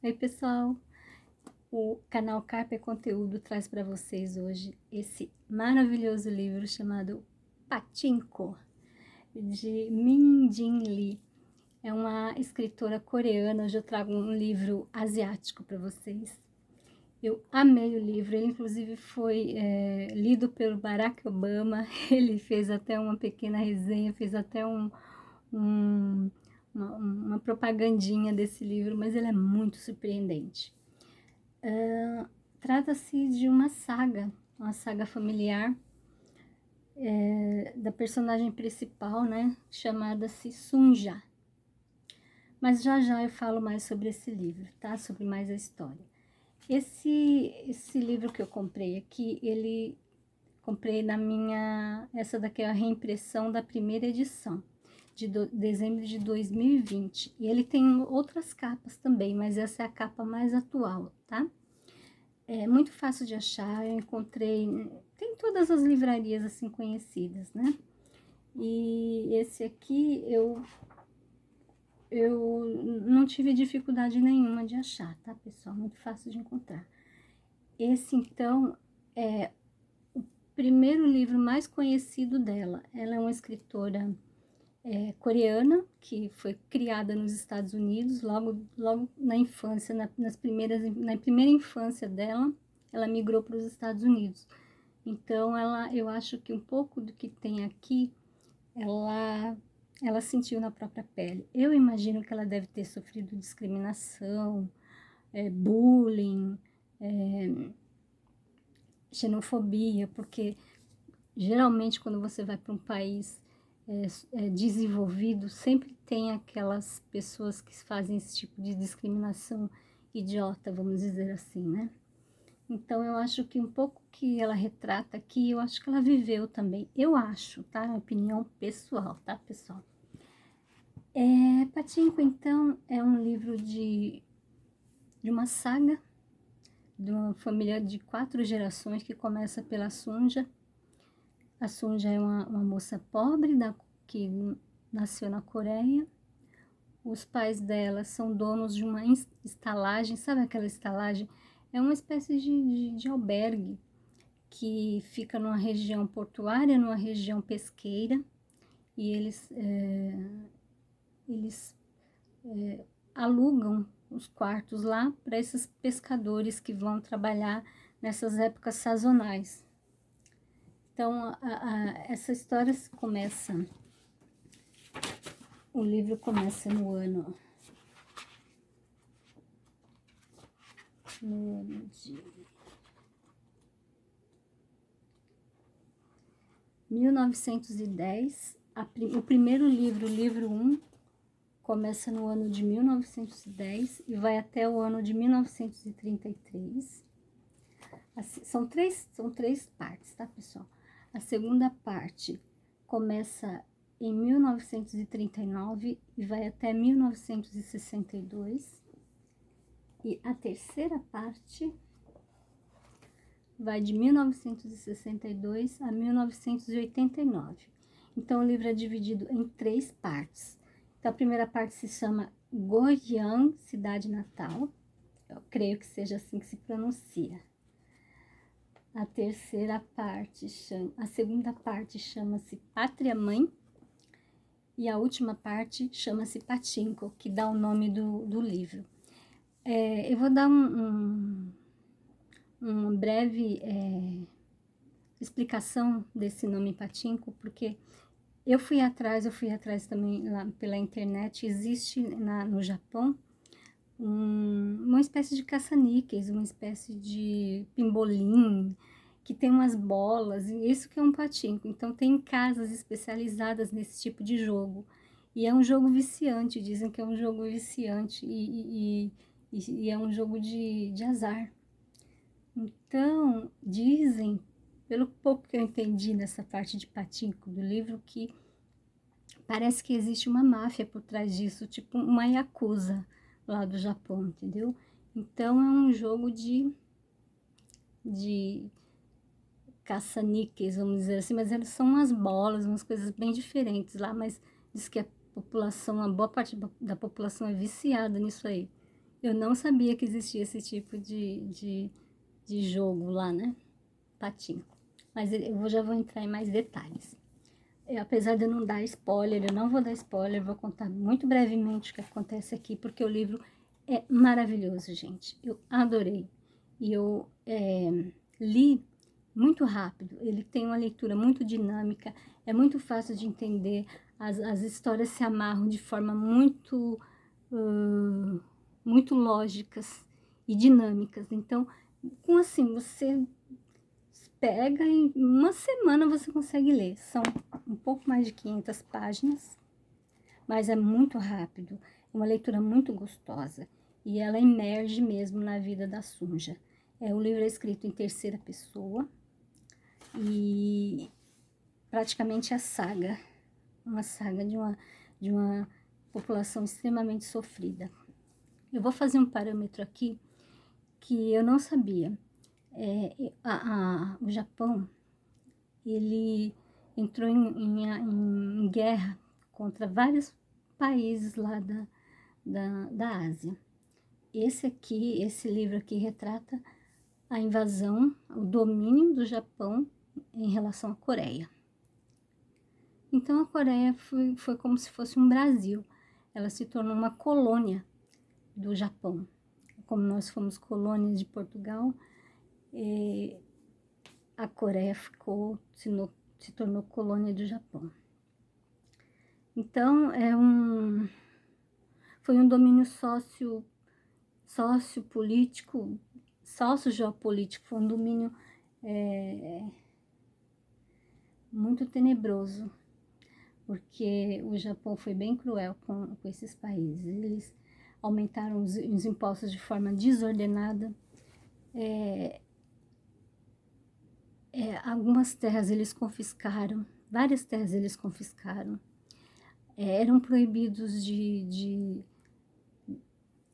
Oi, pessoal! O canal Carpe Conteúdo traz para vocês hoje esse maravilhoso livro chamado Pachinko, de Min Jin Lee. É uma escritora coreana. Hoje eu trago um livro asiático para vocês. Eu amei o livro, ele inclusive foi lido pelo Barack Obama. Ele fez até uma pequena resenha, fez até um, uma propagandinha desse livro, mas ele é muito surpreendente. Trata-se de uma saga familiar da personagem principal, né, chamada-se Sunja. Mas já já eu falo mais sobre esse livro, tá? Sobre mais a história. Esse livro que eu comprei aqui, comprei essa daqui é a reimpressão da primeira edição, de dezembro de 2020. E ele tem outras capas também, mas essa é a capa mais atual, tá? É muito fácil de achar, eu encontrei, tem todas as livrarias assim conhecidas, né? E esse aqui eu não tive dificuldade nenhuma de achar, tá, pessoal? Muito fácil de encontrar. Esse, então, é o primeiro livro mais conhecido dela. Ela é uma escritora coreana, que foi criada nos Estados Unidos, logo na infância, na primeira infância dela, ela migrou para os Estados Unidos. Então, eu acho que um pouco do que tem aqui, ela sentiu na própria pele. Eu imagino que ela deve ter sofrido discriminação, bullying, xenofobia, porque geralmente quando você vai para um país desenvolvido, sempre tem aquelas pessoas que fazem esse tipo de discriminação idiota, vamos dizer assim, né? Então eu acho que um pouco que ela retrata aqui, eu acho que ela viveu também. Eu acho, tá? É uma opinião pessoal, tá, pessoal? Pachinko, então, é um livro de uma saga, de uma família de 4 gerações que começa pela Sunja. A Sunja é uma moça pobre que nasceu na Coreia. Os pais dela são donos de uma estalagem, sabe aquela estalagem? É uma espécie de albergue que fica numa região portuária, numa região pesqueira, e eles alugam os quartos lá para esses pescadores que vão trabalhar nessas épocas sazonais. Então, essa história o livro começa no ano de 1910. O primeiro livro, o livro 1, começa no ano de 1910 e vai até o ano de 1933. Assim, são três partes, tá, pessoal? A segunda parte começa em 1939 e vai até 1962. E a terceira parte vai de 1962 a 1989. Então, o livro é dividido em 3 partes. Então, a primeira parte se chama Goryeo, cidade natal. Eu creio que seja assim que se pronuncia. A segunda parte chama-se Pátria Mãe. E a última parte chama-se Pachinko, que dá o nome do livro. Eu vou dar uma breve explicação desse nome Pachinko, porque eu fui atrás também lá pela internet. Existe no Japão uma espécie de caça-níqueis, uma espécie de pimbolim, que tem umas bolas, e isso que é um pachinko. Então tem casas especializadas nesse tipo de jogo. E é um jogo viciante, dizem que é um jogo viciante e é um jogo de azar. Então, dizem, pelo pouco que eu entendi nessa parte de pachinko do livro, que parece que existe uma máfia por trás disso, tipo uma yakuza lá do Japão, entendeu? Então é um jogo de caça-níqueis, vamos dizer assim, mas eles são umas bolas, umas coisas bem diferentes lá, mas diz que a boa parte da população é viciada nisso aí. Eu não sabia que existia esse tipo de jogo lá, né? Patinco. Mas já vou entrar em mais detalhes. Apesar de eu não dar spoiler, eu não vou dar spoiler, vou contar muito brevemente o que acontece aqui, porque o livro é maravilhoso, gente. Eu adorei. E eu li muito rápido, ele tem uma leitura muito dinâmica, é muito fácil de entender, as histórias se amarram de forma muito lógicas e dinâmicas. Então, com assim, você pega em uma semana você consegue ler. São um pouco mais de 500 páginas, mas é muito rápido, é uma leitura muito gostosa e ela emerge mesmo na vida da Sunja. O livro é escrito em terceira pessoa e praticamente a saga, uma saga de uma população extremamente sofrida. Eu vou fazer um parâmetro aqui que eu não sabia. O Japão, ele entrou em guerra contra vários países lá da Ásia. Esse livro aqui retrata a invasão, o domínio do Japão em relação à Coreia. Então a Coreia foi como se fosse um Brasil. Ela se tornou uma colônia do Japão. Como nós fomos colônias de Portugal, a Coreia se tornou colônia do Japão. Então, foi um domínio sociopolítico, sócio-geopolítico, foi um domínio muito tenebroso, porque o Japão foi bem cruel com esses países. Eles aumentaram os impostos de forma desordenada, algumas terras eles confiscaram, várias terras eles confiscaram, eram proibidos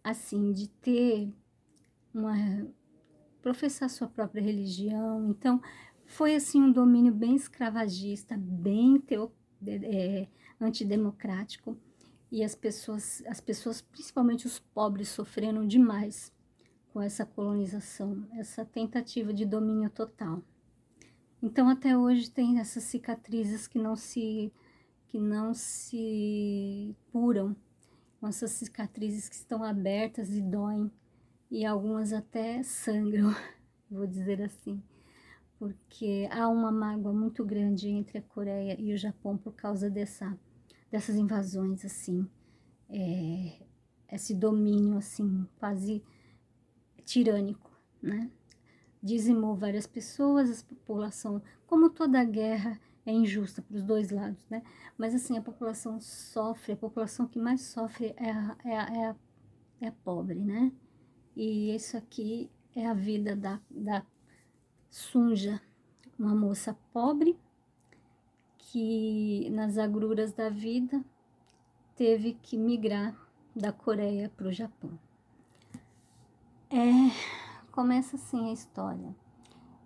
assim, de ter professar sua própria religião. Então, foi assim um domínio bem escravagista, bem antidemocrático, e as pessoas, principalmente os pobres, sofreram demais com essa colonização, essa tentativa de domínio total. Então, até hoje tem essas cicatrizes que não se curam, essas cicatrizes que estão abertas e doem, e algumas até sangram, vou dizer assim, porque há uma mágoa muito grande entre a Coreia e o Japão por causa dessas invasões, assim, esse domínio, assim, quase tirânico, né? Dizimou várias pessoas, a população, como toda guerra, é injusta para os dois lados, né? Mas assim, a população sofre, a população que mais sofre é a pobre, né? E isso aqui é a vida da Sunja, uma moça pobre que nas agruras da vida teve que migrar da Coreia para o Japão. Começa assim a história.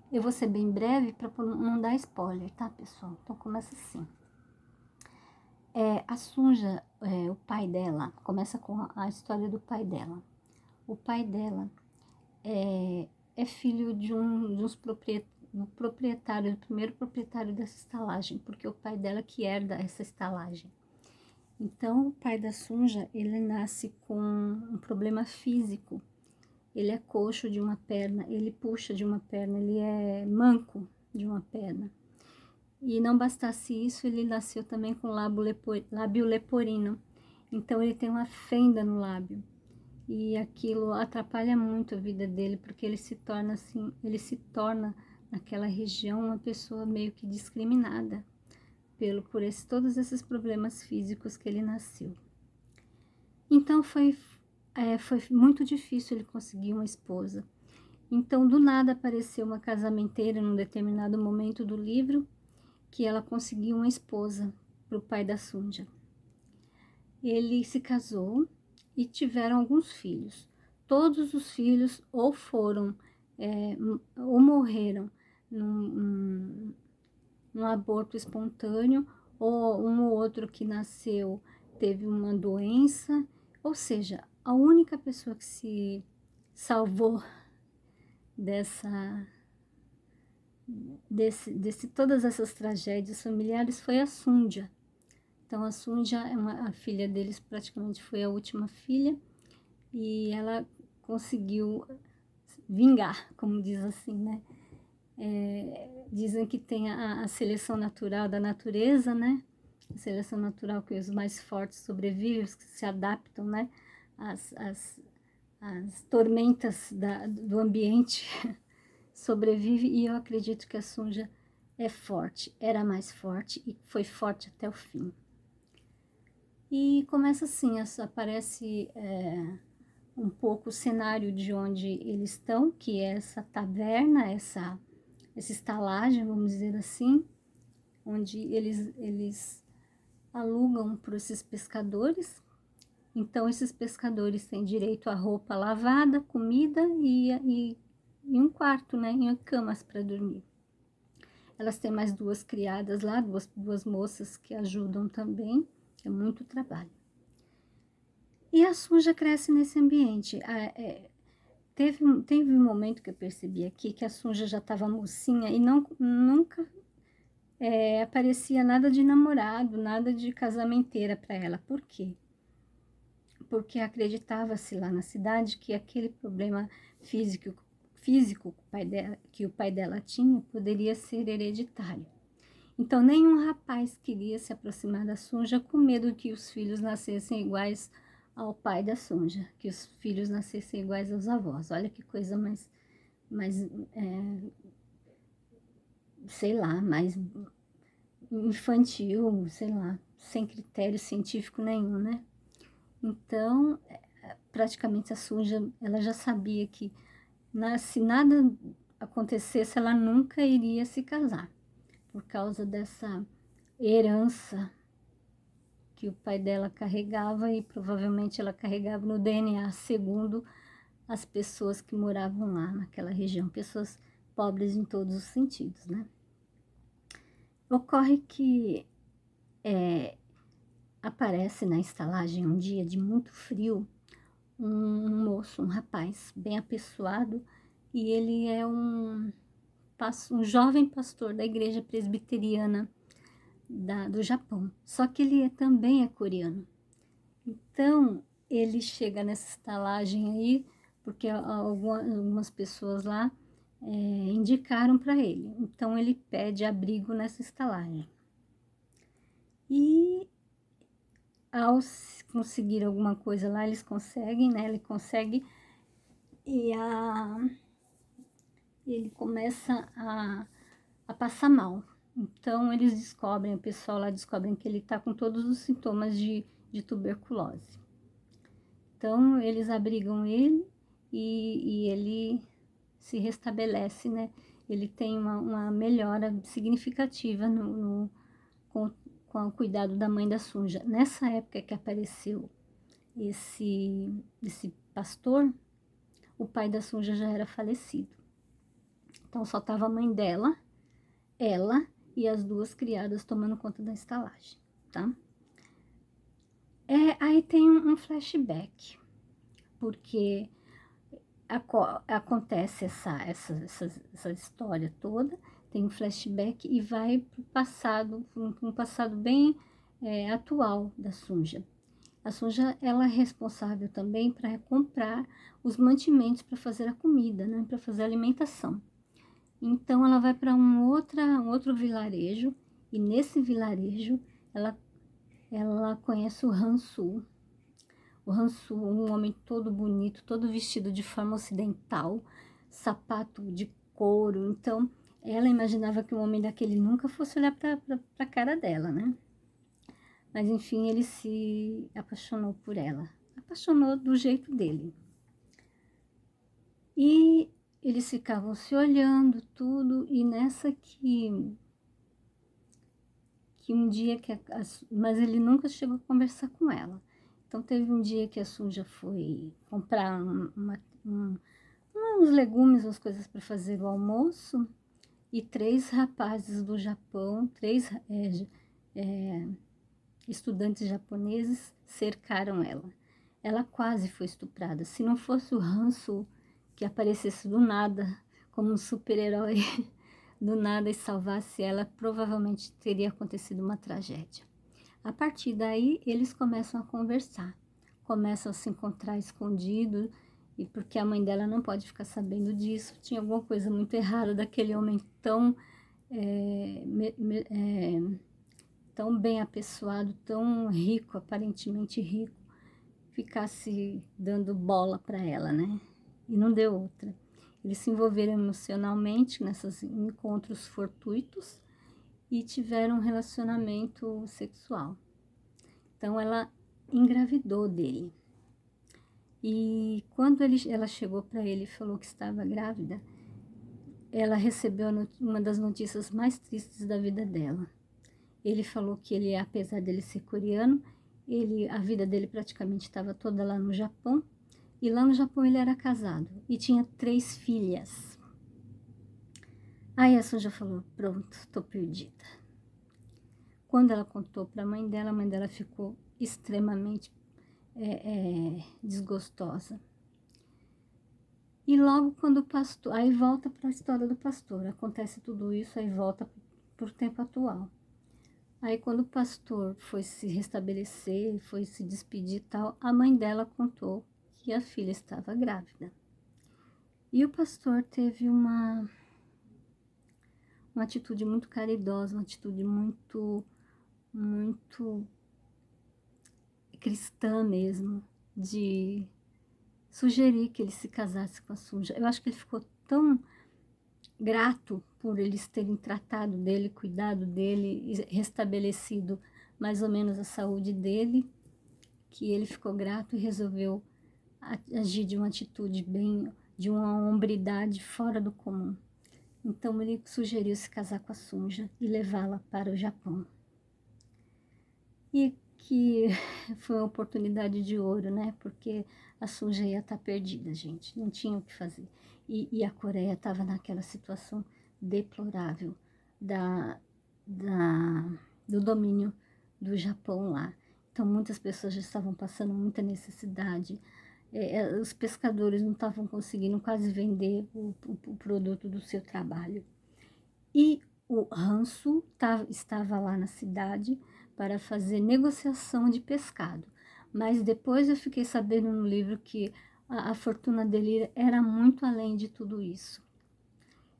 Eu vou ser bem breve para não dar spoiler, tá, pessoal? Então começa assim. A Sunja, o pai dela, começa com a história do pai dela. O pai dela é filho de um proprietário, do primeiro proprietário dessa estalagem, porque o pai dela que herda essa estalagem. Então, o pai da Sunja, ele nasce com um problema físico. Ele é coxo de uma perna, ele puxa de uma perna, ele é manco de uma perna. E não bastasse isso, ele nasceu também com lábio leporino. Então, ele tem uma fenda no lábio. E aquilo atrapalha muito a vida dele, porque ele se torna naquela região uma pessoa meio que discriminada por todos esses problemas físicos que ele nasceu. Então foi muito difícil ele conseguir uma esposa. Então do nada apareceu uma casamenteira num determinado momento do livro que ela conseguiu uma esposa para o pai da Sunja. Ele se casou e tiveram alguns filhos. Todos os filhos ou morreram num aborto espontâneo, ou um ou outro que nasceu teve uma doença, ou seja, A única pessoa que se salvou todas essas tragédias familiares foi a Sunja. Então, a Sunja, a filha deles praticamente foi a última filha, e ela conseguiu vingar, como diz assim, né? Dizem que tem a seleção natural da natureza, né? A seleção natural que os mais fortes sobrevivem, os que se adaptam, né? As tormentas do ambiente sobrevivem, e eu acredito que a Sunja é forte, era mais forte e foi forte até o fim. E começa assim, aparece um pouco o cenário de onde eles estão, que é essa taverna, essa estalagem, vamos dizer assim, onde eles alugam para esses pescadores. Então, esses pescadores têm direito a roupa lavada, comida e um quarto, né, e camas para dormir. Elas têm mais 2 criadas lá, duas moças que ajudam também, é muito trabalho. E a Sunja cresce nesse ambiente. Teve um momento que eu percebi aqui que a Sunja já estava mocinha e nunca aparecia nada de namorado, nada de casamenteira para ela. Por quê? Porque acreditava-se lá na cidade que aquele problema físico que o pai dela tinha poderia ser hereditário. Então, nenhum rapaz queria se aproximar da Sunja com medo que os filhos nascessem iguais ao pai da Sunja, que os filhos nascessem iguais aos avós. Olha que coisa mais sei lá, mais infantil, sei lá, sem critério científico nenhum, né? Então, praticamente a Sunja, ela já sabia que se nada acontecesse, ela nunca iria se casar, por causa dessa herança que o pai dela carregava, e provavelmente ela carregava no DNA, segundo as pessoas que moravam lá naquela região, pessoas pobres em todos os sentidos, né? Ocorre que aparece na estalagem um dia de muito frio um moço, um rapaz bem apessoado, e ele é um jovem pastor da igreja presbiteriana do Japão, só que ele também é coreano. Então, ele chega nessa estalagem aí, porque algumas pessoas lá indicaram para ele. Então, ele pede abrigo nessa estalagem. E, ao conseguir alguma coisa lá, eles conseguem, né? Ele consegue, e ele começa a passar mal. Então, eles descobrem, o pessoal lá descobrem que ele está com todos os sintomas de tuberculose. Então, eles abrigam ele e ele se restabelece, né? Ele tem uma melhora significativa com o cuidado da mãe da Sunja. Nessa época que apareceu esse pastor, o pai da Sunja já era falecido. Então, só estava a mãe dela, ela e as 2 criadas tomando conta da estalagem, tá? Aí tem um flashback, porque acontece essa história toda, tem um flashback e vai para o passado, um passado bem atual da Sunja. A Sunja, ela é responsável também para comprar os mantimentos para fazer a comida, né, para fazer a alimentação. Então, ela vai para um outro vilarejo, e nesse vilarejo ela conhece o Hansu. O Hansu, um homem todo bonito, todo vestido de forma ocidental, sapato de couro. Então, ela imaginava que um homem daquele nunca fosse olhar para a cara dela, né? Mas, enfim, ele se apaixonou por ela. Apaixonou do jeito dele. E eles ficavam se olhando, tudo, e nessa que um dia mas ele nunca chegou a conversar com ela. Então, teve um dia que a Sunja foi comprar uns legumes, umas coisas para fazer o almoço, e 3 rapazes do Japão, 3 estudantes japoneses, cercaram ela. ela quase foi estuprada. Se não fosse o Hansu que aparecesse do nada, como um super-herói, do nada e salvasse ela, provavelmente teria acontecido uma tragédia. A partir daí, eles começam a conversar, começam a se encontrar escondidos, e porque a mãe dela não pode ficar sabendo disso, tinha alguma coisa muito errada daquele homem tão, tão bem apessoado, tão rico, aparentemente rico, ficasse dando bola para ela, né? E não deu outra. Eles se envolveram emocionalmente nesses encontros fortuitos e tiveram um relacionamento sexual. Então ela engravidou dele. E quando ela chegou para ele e falou que estava grávida, ela recebeu uma das notícias mais tristes da vida dela. Ele falou que ele, apesar dele ser coreano, a vida dele praticamente estava toda lá no Japão. E lá no Japão ele era casado e tinha 3 filhas. Aí a Sunja falou, pronto, estou perdida. Quando ela contou para a mãe dela ficou extremamente desgostosa. E logo quando o pastor, aí volta para a história do pastor, acontece tudo isso, aí volta para o tempo atual. Aí quando o pastor foi se restabelecer, foi se despedir e tal, a mãe dela contou que a filha estava grávida. E o pastor teve uma atitude muito caridosa, uma atitude muito cristã mesmo, de sugerir que ele se casasse com a Sunja. Eu acho que ele ficou tão grato por eles terem tratado dele, cuidado dele e restabelecido mais ou menos a saúde dele, que ele ficou grato e resolveu agir de uma atitude de uma hombridade fora do comum. Então ele sugeriu se casar com a Sunja e levá-la para o Japão. E que foi uma oportunidade de ouro, né? Porque a Sunja ia estar perdida, gente. Não tinha o que fazer. E a Coreia estava naquela situação deplorável do domínio do Japão lá. Então muitas pessoas já estavam passando muita necessidade. Os pescadores não estavam conseguindo quase vender o produto do seu trabalho. E o Hansu estava lá na cidade para fazer negociação de pescado. Mas depois eu fiquei sabendo no livro que a fortuna dele era muito além de tudo isso.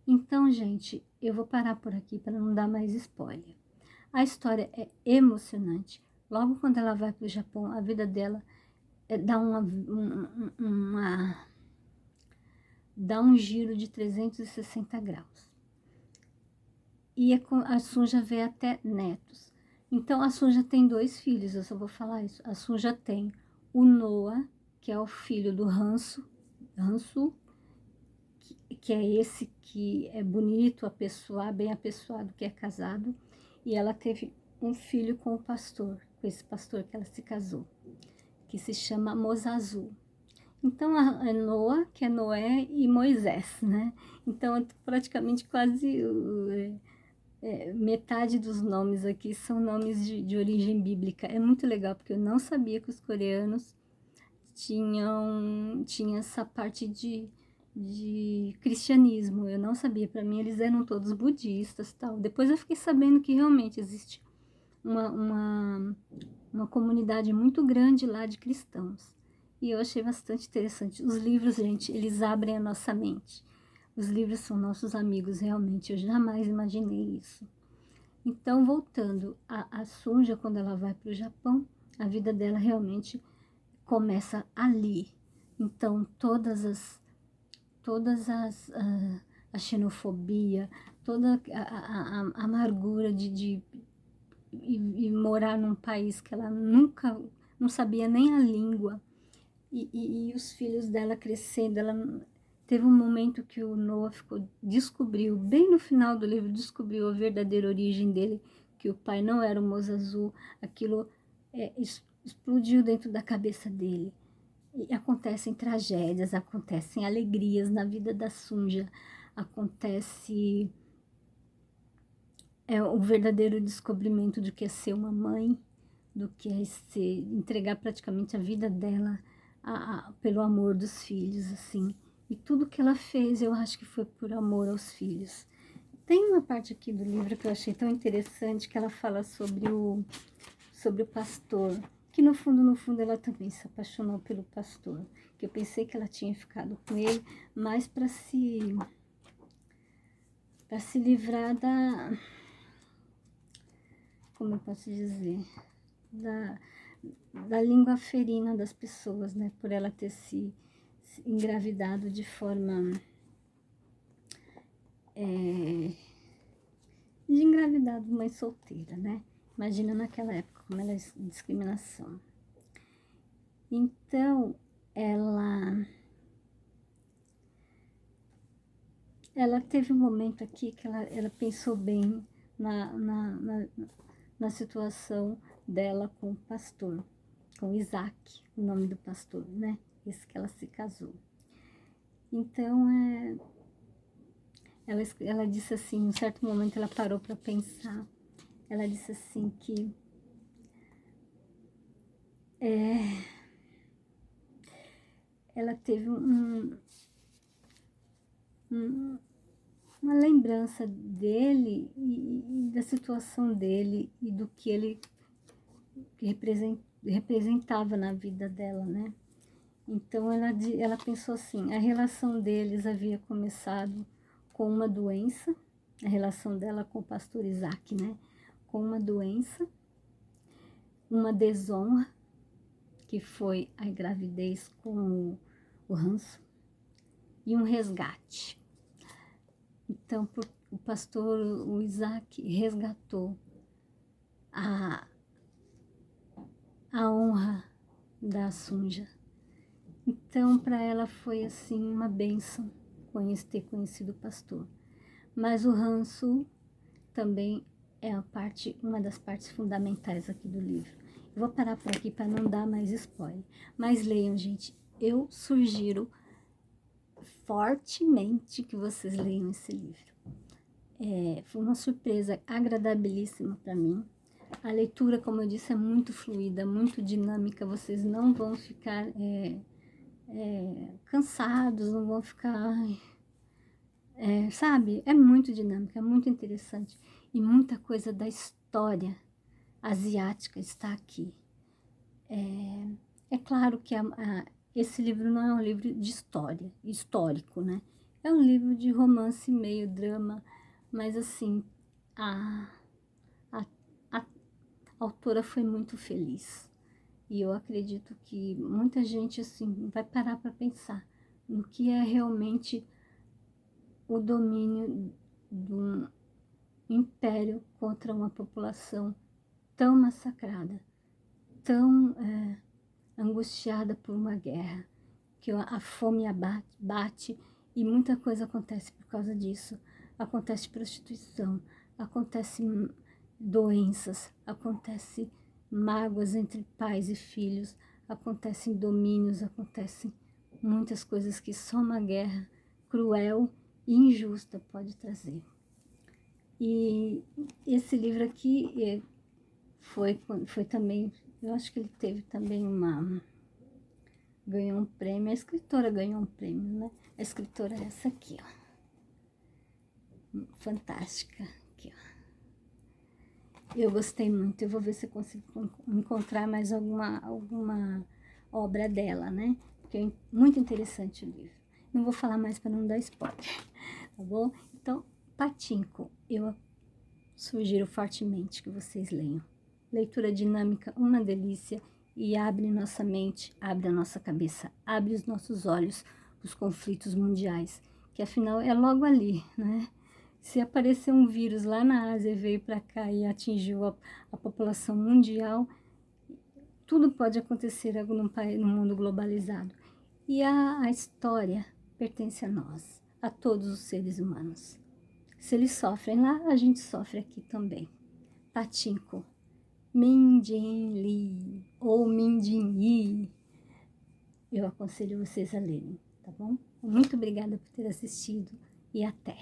Então, gente, eu vou parar por aqui para não dar mais spoiler. A história é emocionante. Logo quando ela vai para o Japão, a vida dela dá um giro de 360 graus. E a Sunja vê até netos. Então, a Sunja tem 2 filhos, eu só vou falar isso. A Sunja tem o Noah, que é o filho do Hansu, que é esse que é bonito, bem apessoado, que é casado. E ela teve um filho com o pastor, com esse pastor que ela se casou, que se chama Mozazu. Então, a Noah, que é Noé, e Moisés, né? Então, praticamente quase metade dos nomes aqui são nomes de origem bíblica. É muito legal, porque eu não sabia que os coreanos tinham essa parte de cristianismo. Eu não sabia, para mim eles eram todos budistas e tal. Depois eu fiquei sabendo que realmente existe uma comunidade muito grande lá de cristãos. E eu achei bastante interessante. Os livros, gente, eles abrem a nossa mente. Os livros são nossos amigos, realmente. Eu jamais imaginei isso. Então, voltando, a Sunja, quando ela vai para o Japão, a vida dela realmente começa ali. Então, a xenofobia, toda a amargura de morar num país que ela nunca, não sabia nem a língua, e os filhos dela crescendo, ela teve um momento que o Noah descobriu, bem no final do livro, descobriu a verdadeira origem dele, que o pai não era o Mozazu. Aquilo explodiu dentro da cabeça dele. E acontecem tragédias, acontecem alegrias na vida da Sunja, acontece o verdadeiro descobrimento de que é ser uma mãe, do que entregar praticamente a vida dela pelo amor dos filhos, assim. E tudo que ela fez, eu acho que foi por amor aos filhos. Tem uma parte aqui do livro que eu achei tão interessante, que ela fala sobre o pastor, que no fundo, ela também se apaixonou pelo pastor, que eu pensei que ela tinha ficado com ele, mas para se livrar como eu posso dizer, da língua ferina das pessoas, né, por ela ter se engravidado de forma de engravidado de mãe solteira, né? Imagina naquela época como era a discriminação. Então, ela teve um momento aqui que ela pensou bem na situação dela com o pastor, com Isaac, o nome do pastor, né? Esse que ela se casou. Então, ela disse assim, em um certo momento ela parou para pensar, ela disse assim que ela teve uma lembrança dele e da situação dele e do que ele representava na vida dela, né? Então ela pensou assim, a relação deles havia começado com uma doença, a relação dela com o pastor Isaac, né? Com uma doença, uma desonra, que foi a gravidez com o Hanso, e um resgate. Então, o pastor, o Isaac, resgatou a honra da Sunja. Então, para ela foi assim uma bênção ter conhecido o pastor. Mas o Hanso também é uma das partes fundamentais aqui do livro. Eu vou parar por aqui para não dar mais spoiler. Mas leiam, gente. Eu sugiro fortemente que vocês leiam esse livro. Foi uma surpresa agradabilíssima para mim. A leitura, como eu disse, é muito fluida, muito dinâmica. Vocês não vão ficar cansados, não vão ficar... sabe? É muito dinâmica, é muito interessante. E muita coisa da história asiática está aqui. É claro que esse livro não é um livro de história, histórico, né? É um livro de romance, meio drama, mas assim, a autora foi muito feliz. E eu acredito que muita gente, assim, vai parar para pensar no que é realmente o domínio de um império contra uma população tão massacrada, tão angustiada por uma guerra, que a fome bate e muita coisa acontece por causa disso. Acontece prostituição, acontece doenças, acontece mágoas entre pais e filhos, acontecem domínios, acontecem muitas coisas que só uma guerra cruel e injusta pode trazer. E esse livro aqui foi também, eu acho que ele teve também ganhou um prêmio, a escritora ganhou um prêmio, né? A escritora é essa aqui, ó. Fantástica, aqui, ó. Eu gostei muito, eu vou ver se eu consigo encontrar mais alguma obra dela, né? Porque é muito interessante o livro. Não vou falar mais para não dar spoiler, tá bom? Então, Pachinko, eu sugiro fortemente que vocês leiam. Leitura dinâmica, uma delícia, e abre nossa mente, abre a nossa cabeça, abre os nossos olhos para os conflitos mundiais, que afinal é logo ali, né? Se aparecer um vírus lá na Ásia e veio para cá e atingiu a população mundial, tudo pode acontecer no mundo globalizado. E a história pertence a nós, a todos os seres humanos. Se eles sofrem lá, a gente sofre aqui também. Pachinko, Min-Jin Lee ou Min-Jin Yi, eu aconselho vocês a lerem, tá bom? Muito obrigada por ter assistido e até!